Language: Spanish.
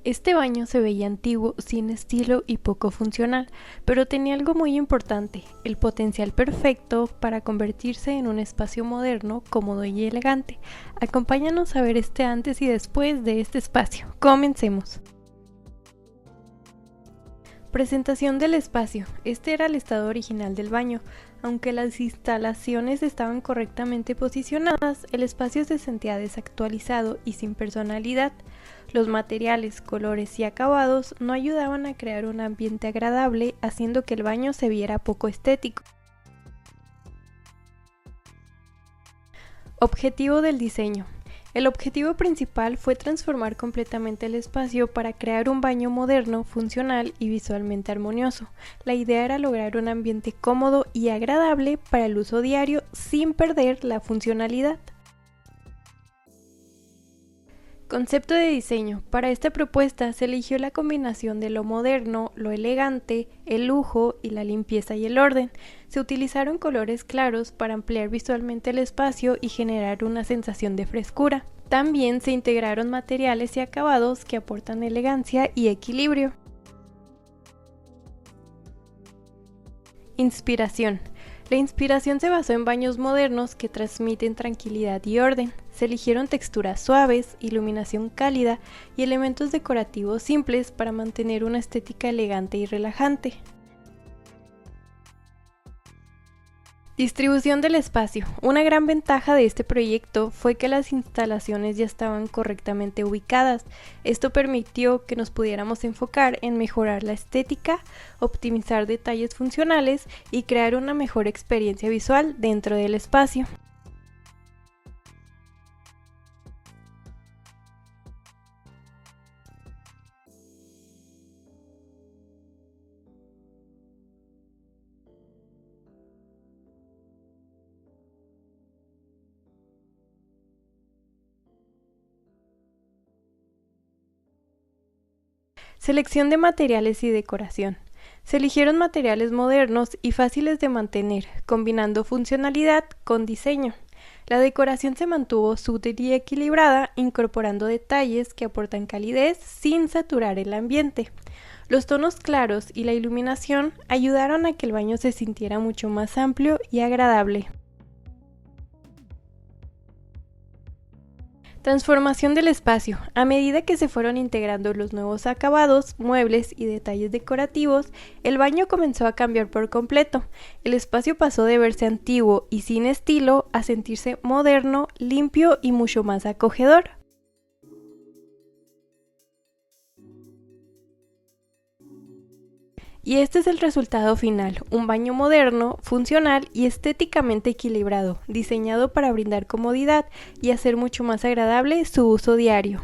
Este baño se veía antiguo, sin estilo y poco funcional, pero tenía algo muy importante, el potencial perfecto para convertirse en un espacio moderno, cómodo y elegante. Acompáñanos a ver este antes y después de este espacio. Comencemos. Presentación del espacio. Este era el estado original del baño. Aunque las instalaciones estaban correctamente posicionadas, el espacio se sentía desactualizado y sin personalidad. Los materiales, colores y acabados no ayudaban a crear un ambiente agradable, haciendo que el baño se viera poco estético. Objetivo del diseño. El objetivo principal fue transformar completamente el espacio para crear un baño moderno, funcional y visualmente armonioso. La idea era lograr un ambiente cómodo y agradable para el uso diario sin perder la funcionalidad. Concepto de diseño. Para esta propuesta se eligió la combinación de lo moderno, lo elegante, el lujo y la limpieza y el orden. Se utilizaron colores claros para ampliar visualmente el espacio y generar una sensación de frescura. También se integraron materiales y acabados que aportan elegancia y equilibrio. Inspiración. La inspiración se basó en baños modernos que transmiten tranquilidad y orden. Se eligieron texturas suaves, iluminación cálida y elementos decorativos simples para mantener una estética elegante y relajante. Distribución del espacio. Una gran ventaja de este proyecto fue que las instalaciones ya estaban correctamente ubicadas. Esto permitió que nos pudiéramos enfocar en mejorar la estética, optimizar detalles funcionales y crear una mejor experiencia visual dentro del espacio. Selección de materiales y decoración. Se eligieron materiales modernos y fáciles de mantener, combinando funcionalidad con diseño. La decoración se mantuvo sutil y equilibrada, incorporando detalles que aportan calidez sin saturar el ambiente. Los tonos claros y la iluminación ayudaron a que el baño se sintiera mucho más amplio y agradable. Transformación del espacio. A medida que se fueron integrando los nuevos acabados, muebles y detalles decorativos, el baño comenzó a cambiar por completo. El espacio pasó de verse antiguo y sin estilo a sentirse moderno, limpio y mucho más acogedor. Y este es el resultado final, un baño moderno, funcional y estéticamente equilibrado, diseñado para brindar comodidad y hacer mucho más agradable su uso diario.